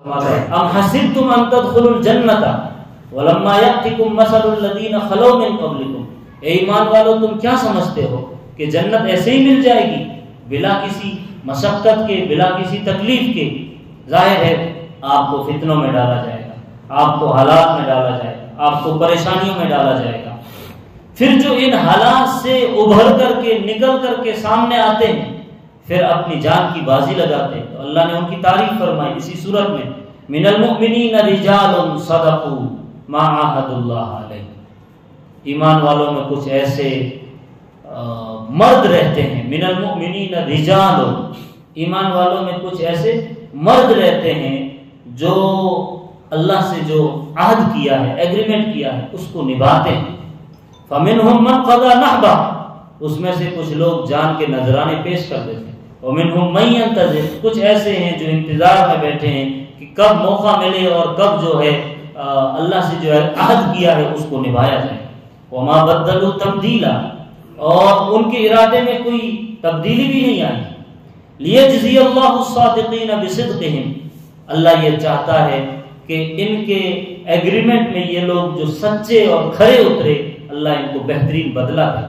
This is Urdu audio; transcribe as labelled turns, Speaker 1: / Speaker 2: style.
Speaker 1: ام حسبتم ان تدخلوا الجنۃ ولما یأتکم مثل الذین خلو من قبلکم، اے ایمان والو تم کیا سمجھتے ہو کہ جنت ایسے ہی مل جائے گی بلا کسی مشقت کے، بلا کسی تکلیف کے؟ ظاہر ہے آپ کو فتنوں میں ڈالا جائے گا، آپ کو حالات میں ڈالا جائے گا، آپ کو پریشانیوں میں ڈالا جائے گا۔ پھر جو ان حالات سے ابھر کر کے نکل کر کے سامنے آتے ہیں، پھر اپنی جان کی بازی لگاتے ہیں، تو اللہ نے ان کی تعریف فرمائی اسی صورت میں، من المؤمنین رجال صدقوا ما عاہدوا اللہ علیہ۔ ایمان والوں میں کچھ ایسے مرد رہتے ہیں، من المؤمنین رجال، ایمان والوں میں کچھ ایسے مرد رہتے ہیں جو اللہ سے جو عہد کیا ہے، ایگریمنٹ کیا ہے، اس کو نبھاتے ہیں۔ فمنہم من قضی نحبہ، اس میں سے کچھ لوگ جان کے نذرانے پیش کر دیتے ہیں، ومنہم من ینتظر، کچھ ایسے ہیں جو انتظار میں بیٹھے ہیں کہ کب موقع ملے اور کب جو ہے اللہ سے جو ہے عہد کیا ہے اس کو نبھایا جائے۔ وما بدلوا تبدیلا، اور ان کے ارادے میں کوئی تبدیلی بھی نہیں آئی۔ لیجزی اللہ الصادقین بصدقہم، اللہ یہ چاہتا ہے کہ ان کے ایگریمنٹ میں یہ لوگ جو سچے اور کھرے اترے، اللہ ان کو بہترین بدلہ دے۔